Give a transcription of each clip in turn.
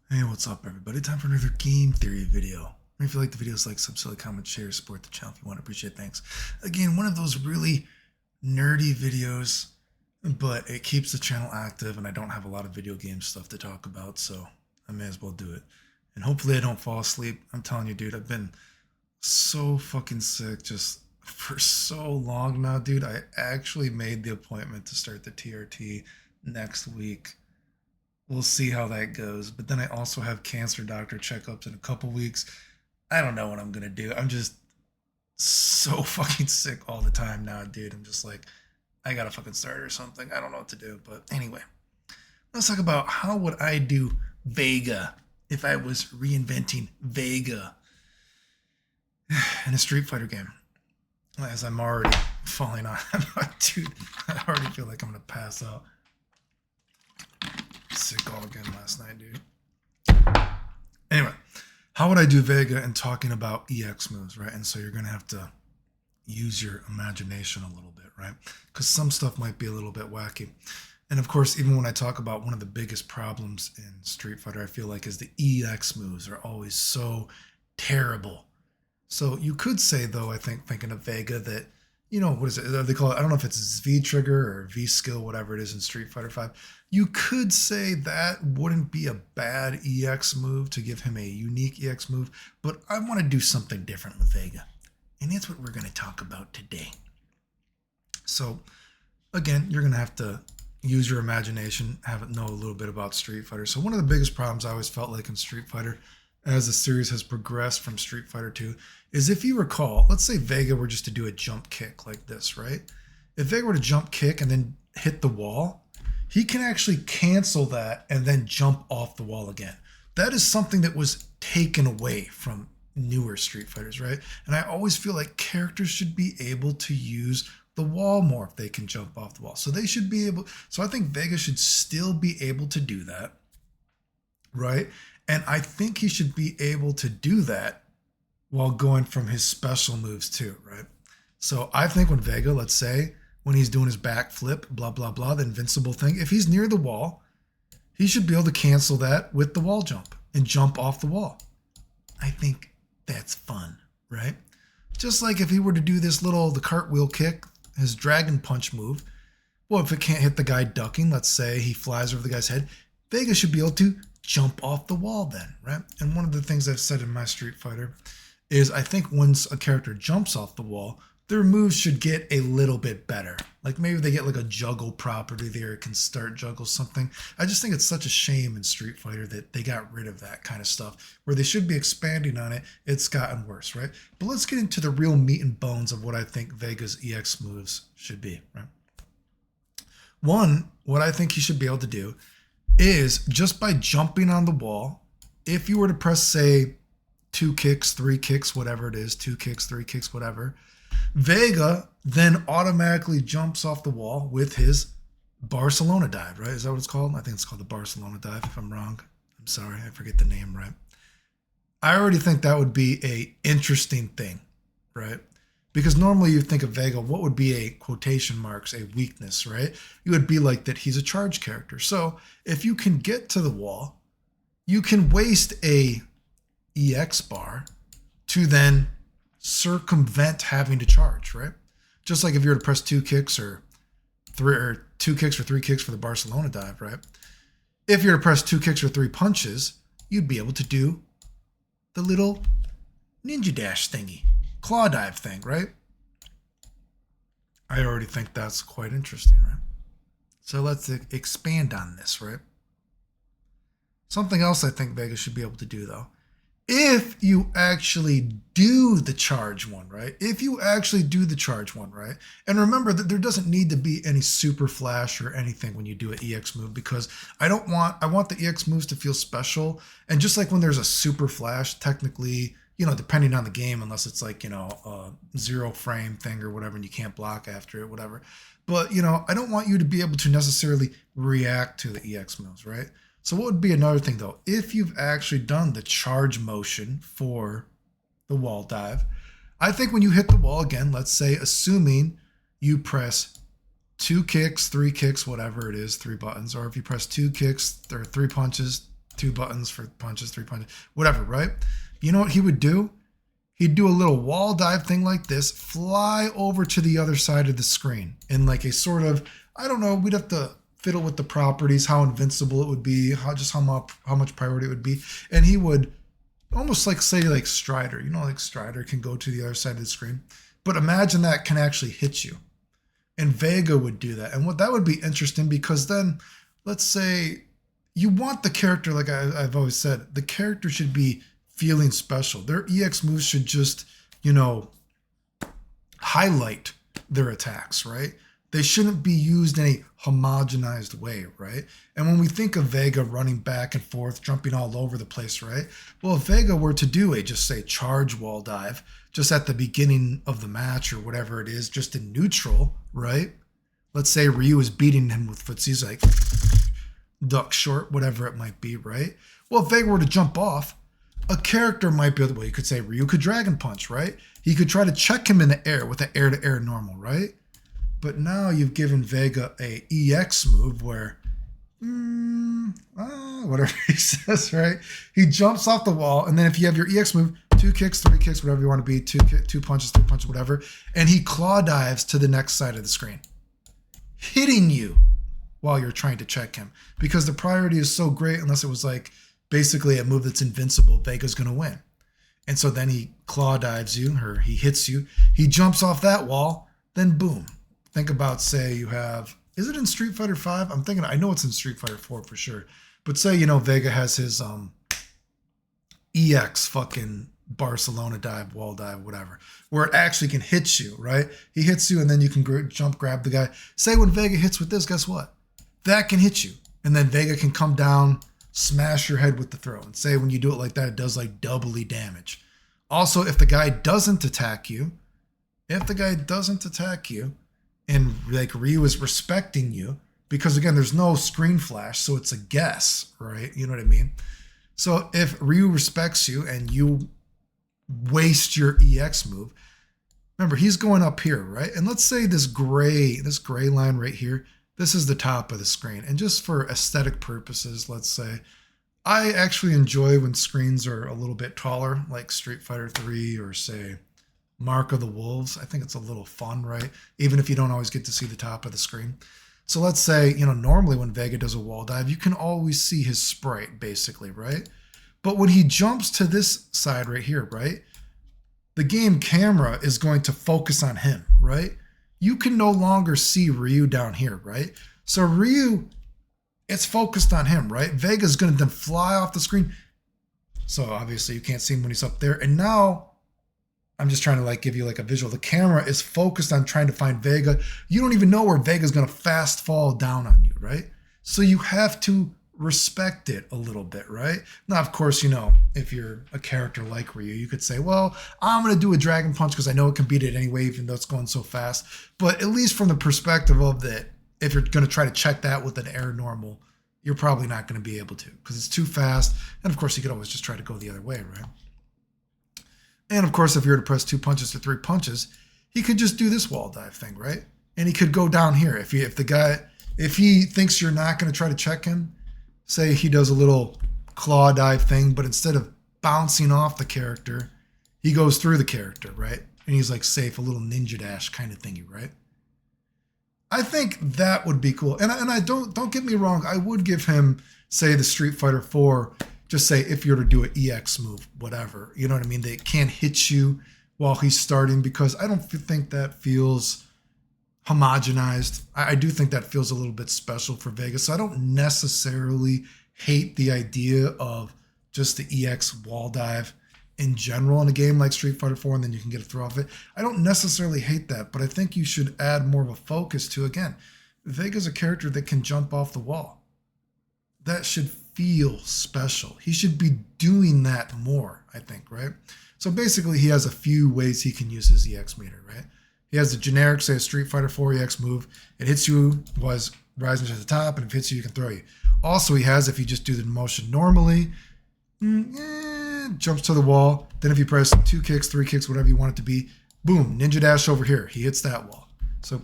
Hey, what's up, everybody? Time for another game theory video. If you like the videos, like, subscribe, comment, share, support the channel if you want. Appreciate it. Thanks. Again, one of those really nerdy videos, but it keeps the channel active, and I don't have a lot of video game stuff to talk about, so I may as well do it. And hopefully I don't fall asleep. I'm telling you, dude, I've been so fucking sick just for so long now, dude. I actually made the appointment to start the TRT next week. We'll see how that goes. But then I also have cancer doctor checkups in a couple weeks. I don't know what I'm gonna do. I'm just so fucking sick all the time now, dude. I'm just like, I gotta fucking start or something. I don't know what to do. But anyway, let's talk about how would I do Vega if I was reinventing Vega in a Street Fighter game. As I'm already falling on, dude. I already feel like I'm gonna pass out. Sick all again last night, dude. Anyway, how would I do Vega and talking about EX moves, right? And so you're going to have to use your imagination a little bit, right? Because some stuff might be a little bit wacky. And of course, even when I talk about one of the biggest problems in Street Fighter, I feel like is the EX moves are always so terrible. So you could say, though, I think, thinking of Vega, that, you know, what is it? They call it, I don't know if it's V trigger or V skill, whatever it is in Street Fighter 5. You could say that wouldn't be a bad EX move to give him a unique EX move, but I want to do something different with Vega. And that's what we're going to talk about today. So, again, you're going to have to use your imagination, know a little bit about Street Fighter. So one of the biggest problems I always felt like in Street Fighter, as the series has progressed from Street Fighter 2, is if you recall, let's say Vega were just to do a jump kick like this, right? If Vega were to jump kick and then hit the wall, he can actually cancel that and then jump off the wall again. That is something that was taken away from newer Street Fighters, right? And I always feel like characters should be able to use the wall more if they can jump off the wall. So they should be able, so I think Vega should still be able to do that, right? And I think he should be able to do that while going from his special moves too, right? So I think when Vega, let's say, when he's doing his backflip, blah, blah, blah, the invincible thing, if he's near the wall, he should be able to cancel that with the wall jump and jump off the wall. I think that's fun, right? Just like if he were to do this the cartwheel kick, his dragon punch move, well, if it can't hit the guy ducking, let's say he flies over the guy's head, Vega should be able to jump off the wall then, right? And one of the things I've said in my Street Fighter is I think once a character jumps off the wall, their moves should get a little bit better. Like maybe they get like a juggle property there, it can start juggle something. I just think it's such a shame in Street Fighter that they got rid of that kind of stuff. Where they should be expanding on it, it's gotten worse, right? But let's get into the real meat and bones of what I think Vega's EX moves should be, right? One, what I think he should be able to do is just by jumping on the wall, if you were to press, say, 2 kicks, 3 kicks, whatever it is, 2 kicks, 3 kicks, whatever, Vega then automatically jumps off the wall with his Barcelona dive, right? Is that what it's called? I think it's called the Barcelona dive. If I'm wrong, I'm sorry, I forget the name, right? I already think that would be a interesting thing, right? Because normally you think of Vega, what would be a quotation marks, a weakness, right? You would be like that he's a charge character. So if you can get to the wall, you can waste a EX bar to then circumvent having to charge, right? Just like if you were to press 2 kicks or 2 kicks or 3 kicks for the Barcelona dive, right? If you were to press 2 kicks or 3 punches, you'd be able to do the little ninja dash thingy, claw dive thing, right? I already think that's quite interesting, right? So let's expand on this, right? Something else I think Vega should be able to do, though, if you actually do the charge one, right? If you actually do the charge one, right? And remember that there doesn't need to be any super flash or anything when you do an EX move, because I want the EX moves to feel special. And just like when there's a super flash, technically, you know, depending on the game, unless it's like, you know, a 0 frame thing or whatever, and you can't block after it, whatever. But, you know, I don't want you to be able to necessarily react to the EX moves, right? So what would be another thing, though? If you've actually done the charge motion for the wall dive, I think when you hit the wall again, let's say, assuming you press 2 kicks, 3 kicks, whatever it is, 3 buttons, or if you press 2 kicks or 3 punches, 2 buttons for punches, 3 punches, whatever, right? You know what he would do? He'd do a little wall dive thing like this, fly over to the other side of the screen in like a sort of, I don't know, we'd have to fiddle with the properties, how invincible it would be, how much priority it would be. And he would almost like say like Strider, you know, like Strider can go to the other side of the screen. But imagine that can actually hit you. And Vega would do that. And what that would be interesting, because then let's say you want the character, like I've always said, the character should be feeling special. Their EX moves should just, you know, highlight their attacks, right? They shouldn't be used in a homogenized way, right? And when we think of Vega running back and forth, jumping all over the place, right? Well, if Vega were to do a, just say, charge wall dive, just at the beginning of the match or whatever it is, just in neutral, right? Let's say Ryu is beating him with footsies, like duck short, whatever it might be, right? Well, if Vega were to jump off, a character might be able to, well, you could say Ryu could Dragon Punch, right? He could try to check him in the air with an air-to-air normal, right? But now you've given Vega a EX move where, whatever he says, right? He jumps off the wall, and then if you have your EX move, 2 kicks, 3 kicks, whatever you want to be, 2 punches, 3 punches, whatever, and he claw dives to the next side of the screen, hitting you while you're trying to check him. Because the priority is so great, unless it was like basically a move that's invincible, Vega's going to win. And so then he claw dives you, or he hits you, he jumps off that wall, then boom. Think about, say you have, is it in Street Fighter 5? I'm thinking, I know it's in Street Fighter 4 for sure. But say, you know, Vega has his EX fucking Barcelona dive, wall dive, whatever, where it actually can hit you, right? He hits you and then you can jump grab the guy. Say when Vega hits with this, guess what? That can hit you. And then Vega can come down, smash your head with the throw. And say when you do it like that, it does like doubly damage. Also, if the guy doesn't attack you, and like Ryu is respecting you, because again, there's no screen flash, so it's a guess, right? You know what I mean? So if Ryu respects you and you waste your EX move, remember he's going up here, right? And let's say this gray line right here, this is the top of the screen. And just for aesthetic purposes, let's say, I actually enjoy when screens are a little bit taller, like Street Fighter 3 or say Mark of the Wolves. I think it's a little fun, right? Even if you don't always get to see the top of the screen. So let's say, you know, normally when Vega does a wall dive, you can always see his sprite basically, right? But when he jumps to this side right here, right? The game camera is going to focus on him, right? You can no longer see Ryu down here, right? So Ryu, it's focused on him, right? Vega's going to then fly off the screen. So obviously you can't see him when he's up there. And now I'm just trying to like give you like a visual. The camera is focused on trying to find Vega. You don't even know where Vega's going to fast fall down on you, right? So you have to respect it a little bit, right? Now, of course, you know, if you're a character like Ryu, you could say, well, I'm going to do a Dragon Punch because I know it can beat it anyway, even though it's going so fast. But at least from the perspective of that, if you're going to try to check that with an air normal, you're probably not going to be able to because it's too fast. And of course, you could always just try to go the other way, right? And of course, if you were to press 2 punches or 3 punches, he could just do this wall dive thing, right? And he could go down here. If he thinks you're not going to try to check him, say he does a little claw dive thing, but instead of bouncing off the character, he goes through the character, right? And he's like safe, a little ninja dash kind of thingy, right? I think that would be cool. And I don't get me wrong, I would give him, say, the Street Fighter 4, just say if you were to do an EX move, whatever, you know what I mean? They can't hit you while he's starting because I don't think that feels homogenized. I do think that feels a little bit special for Vega. So I don't necessarily hate the idea of just the EX wall dive in general in a game like Street Fighter 4, and then you can get a throw off it. I don't necessarily hate that, but I think you should add more of a focus to, again, Vega's a character that can jump off the wall. That should feel special. He should be doing that more, I think, right? So basically, he has a few ways he can use his EX meter, right? He has the generic, say, Street Fighter 4 EX move. It hits you, was rising to the top, and if it hits you, you can throw you. Also, he has, if you just do the motion normally, jumps to the wall. Then if you press 2 kicks, 3 kicks, whatever you want it to be, boom, ninja dash over here. He hits that wall. So,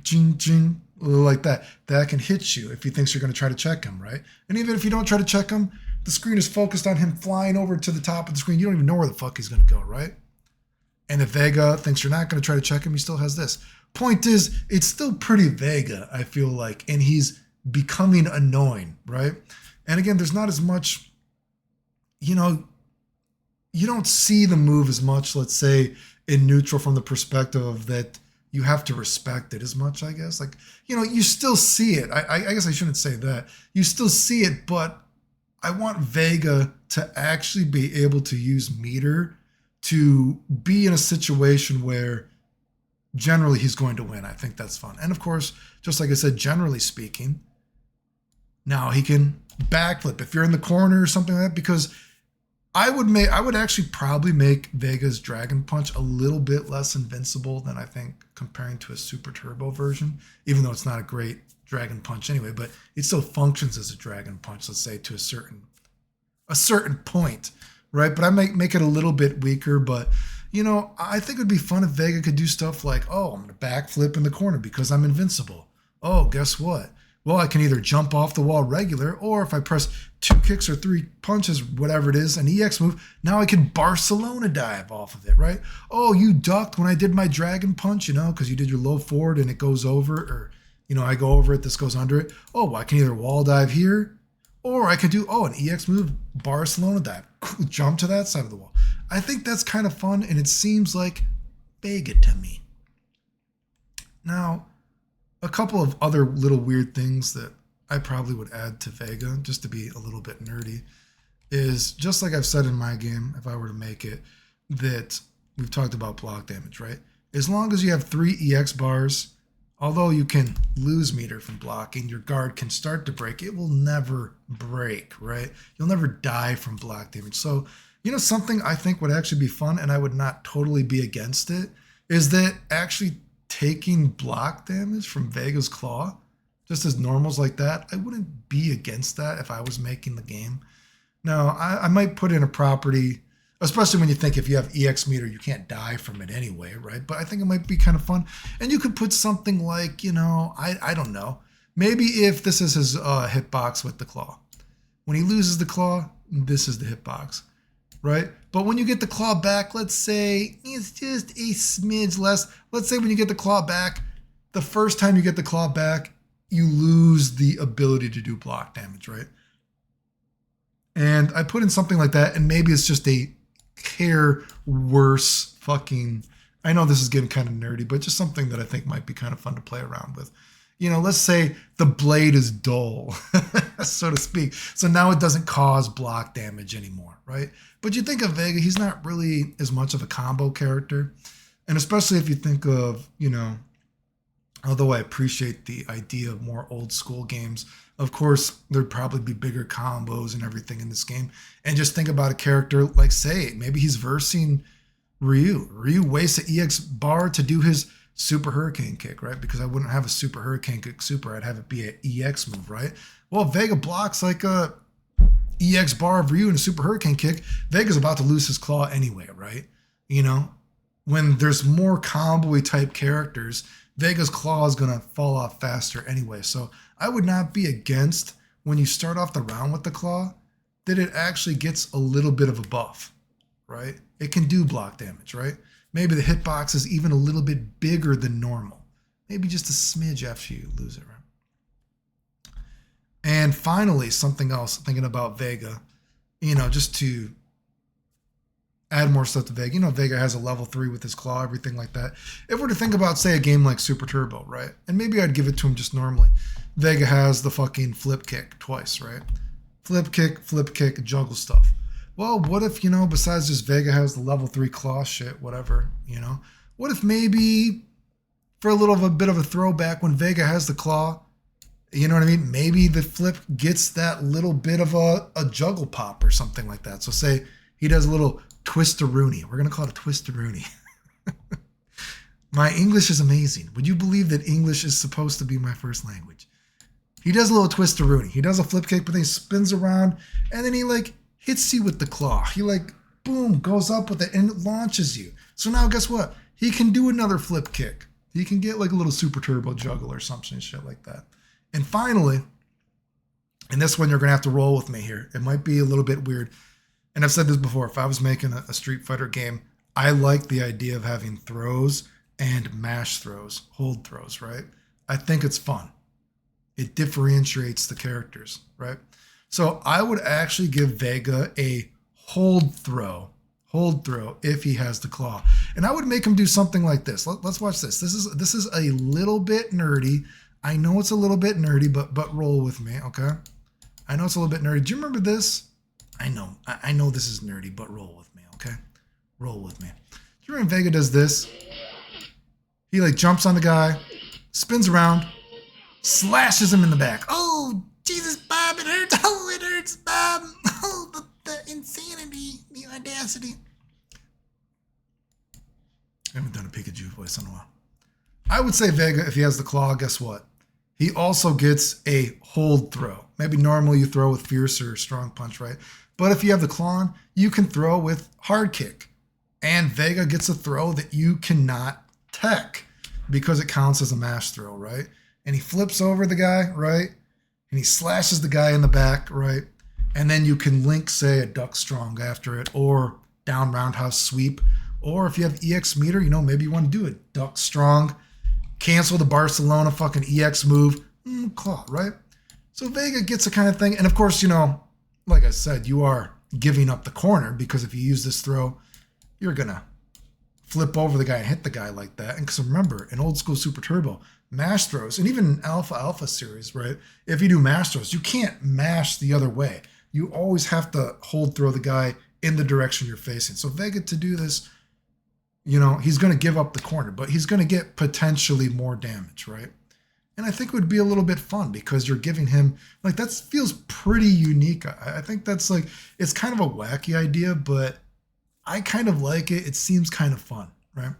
ching, ching, like that. That can hit you if he thinks you're going to try to check him, right? And even if you don't try to check him, the screen is focused on him flying over to the top of the screen. You don't even know where the fuck he's going to go, right? And if Vega thinks you're not going to try to check him, he still has this. Point is, it's still pretty Vega, I feel like, and he's becoming annoying, right? And again, there's not as much, you don't see the move as much, let's say, in neutral from the perspective of that you have to respect it as much, I guess. Like, you still see it. I guess I shouldn't say that. You still see it, but I want Vega to actually be able to use meter to be in a situation where generally he's going to win. I think that's fun. And of course, just like I said, generally speaking, now he can backflip if you're in the corner or something like that, because I would actually probably make Vega's Dragon Punch a little bit less invincible than I think comparing to a Super Turbo version, even though it's not a great Dragon Punch anyway, but it still functions as a Dragon Punch, let's say, to a certain point, right? But I might make it a little bit weaker, but I think it would be fun if Vega could do stuff like, oh, I'm going to backflip in the corner because I'm invincible. Oh, guess what? Well, I can either jump off the wall regular, or if I press 2 kicks or 3 punches, whatever it is, an EX move, now I can Barcelona dive off of it, right? Oh, you ducked when I did my Dragon Punch, because you did your low forward and it goes over, or, I go over it, this goes under it. Oh, well, I can either wall dive here, or I could do, an EX move, Barcelona dive, jump to that side of the wall. I think that's kind of fun, and it seems like Vega to me. Now, a couple of other little weird things that I probably would add to Vega, just to be a little bit nerdy, is just like I've said in my game, if I were to make it, that we've talked about block damage, right? As long as you have 3 EX bars, although you can lose meter from blocking, your guard can start to break, it will never break, right? You'll never die from block damage. So, something I think would actually be fun, and I would not totally be against it, is that actually taking block damage from Vega's Claw, just as normals like that, I wouldn't be against that if I was making the game. Now, I might put in a property, especially when you think if you have EX meter, you can't die from it anyway, right? But I think it might be kind of fun. And you could put something like, I don't know, maybe if this is his hitbox with the Claw. When he loses the Claw, this is the hitbox, right? But when you get the Claw back, let's say it's just a smidge less. Let's say when you get the Claw back, the first time you get the Claw back, you lose the ability to do block damage, right? And I put in something like that, and maybe it's just a worse fucking, I know this is getting kind of nerdy, but just something that I think might be kind of fun to play around with. Let's say the blade is dull, so to speak. So now it doesn't cause block damage anymore, right? But you think of Vega, he's not really as much of a combo character. And especially if you think of, although I appreciate the idea of more old school games, of course, there'd probably be bigger combos and everything in this game. And just think about a character like, say, maybe he's versing Ryu. Ryu wastes an EX bar to do his Super Hurricane Kick, right? Because I wouldn't have a Super Hurricane Kick Super. I'd have it be an EX move, right? Well, Vega blocks like a EX bar of Ryu and a Super Hurricane Kick. Vega's about to lose his Claw anyway, right? When there's more combo-y type characters, Vega's Claw is going to fall off faster anyway. So I would not be against, when you start off the round with the Claw, that it actually gets a little bit of a buff, right? It can do block damage, right? Maybe the hitbox is even a little bit bigger than normal. Maybe just a smidge after you lose it, right? And finally, something else, thinking about Vega, just to add more stuff to Vega. Vega has a level 3 with his Claw, everything like that. If we're to think about, say, a game like Super Turbo, right? And maybe I'd give it to him just normally. Vega has the fucking flip kick twice, right? Flip kick, juggle stuff. Well, what if, besides just Vega has the level 3 Claw shit, whatever, What if maybe, for a bit of a throwback, when Vega has the Claw, you know what I mean? Maybe the flip gets that little bit of a juggle pop or something like that. So say he does a little twist-a-rooney. We're going to call it a twist-a-rooney. My English is amazing. Would you believe that English is supposed to be my first language? He does a little twist-a-rooney. He does a flip kick, but then he spins around, and then he, hits you with the Claw. He, boom, goes up with it, and it launches you. So now, guess what? He can do another flip kick. He can get, a little Super Turbo juggle or something, shit like that. And finally, And this one, you're going to have to roll with me here. It might be a little bit weird. And I've said this before. If I was making a Street Fighter game, I like the idea of having throws and mash throws, hold throws, right? I think it's fun. It differentiates the characters, right? So I would actually give Vega a hold throw if he has the claw. And I would make him do something like this. Let's watch this. This is a little bit nerdy. I know it's a little bit nerdy, but roll with me, okay? I know it's a little bit nerdy. Do you remember this? I know this is nerdy, but roll with me, okay? Roll with me. Do you remember when Vega does this? He like jumps on the guy, spins around, slashes him in the back. Oh, Jesus, Bob, it hurts. Oh, it hurts, Bob. Oh, the insanity, the audacity. I haven't done a Pikachu voice in a while. I would say Vega, if he has the claw, guess what? He also gets a hold throw. Maybe normally you throw with fierce or strong punch, right? But if you have the claw on, you can throw with hard kick. And Vega gets a throw that you cannot tech because it counts as a mash throw, right? And he flips over the guy, right? And he slashes the guy in the back, right? And then you can link, say, a duck strong after it, or down roundhouse sweep. Or if you have EX meter, you know, maybe you want to do it. Duck strong, cancel the Barcelona fucking EX move, claw, right? So Vega gets a kind of thing. And of course, you know, like I said, you are giving up the corner because if you use this throw, you're going to flip over the guy and hit the guy like that. And because remember, in old school Super Turbo, mash throws, and even Alpha series, right? If you do mash throws, you can't mash the other way. You always have to hold throw the guy in the direction you're facing. So Vega to do this, you know, he's going to give up the corner, but he's going to get potentially more damage, right? And I think it would be a little bit fun because you're giving him, like, that feels pretty unique. I think that's like, it's kind of a wacky idea, but I kind of like it. It seems kind of fun, right?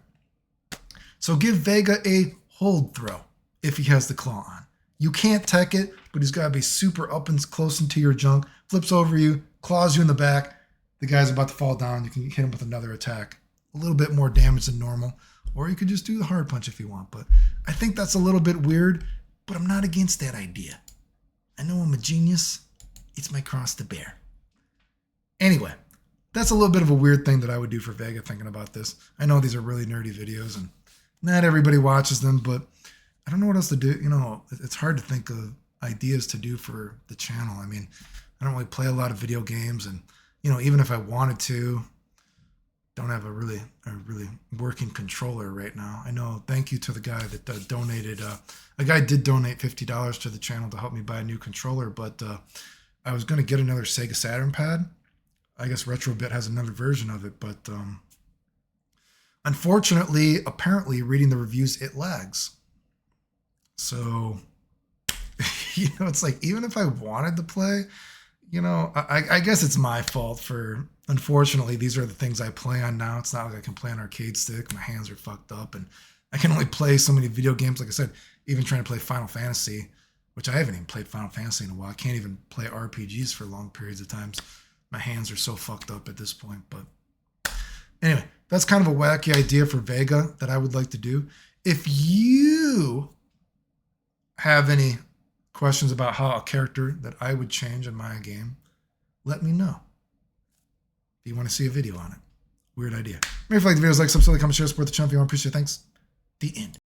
So give Vega a hold throw if he has the claw on. You can't tech it, but he's got to be super up and close into your junk, flips over you, claws you in the back. The guy's about to fall down. You can hit him with another attack. A little bit more damage than normal. Or you could just do the hard punch if you want. But I think that's a little bit weird, but I'm not against that idea. I know I'm a genius. It's my cross to bear. Anyway, that's a little bit of a weird thing that I would do for Vega thinking about this. I know these are really nerdy videos and not everybody watches them, but I don't know what else to do. You know, it's hard to think of ideas to do for the channel. I mean, I don't really play a lot of video games, and, you know, even if I wanted to, don't have a really working controller right now. I know, thank you to the guy that donated. A guy did donate $50 to the channel to help me buy a new controller, but I was going to get another Sega Saturn pad. I guess Retrobit has another version of it, but unfortunately, apparently, reading the reviews, it lags. So, you know, it's like, even if I wanted to play, you know, I guess it's my fault for, unfortunately, these are the things I play on now. It's not like I can play on arcade stick. My hands are fucked up, and I can only play so many video games. Like I said, even trying to play Final Fantasy, which I haven't even played Final Fantasy in a while. I can't even play RPGs for long periods of times. My hands are so fucked up at this point. But anyway, that's kind of a wacky idea for Vega that I would like to do. If you have any questions about how a character that I would change in my game, let me know. If you want to see a video on it. Weird idea. Maybe if you like the videos, like, subscribe, comment, share, support the channel if you want. Appreciate it. Thanks. The end.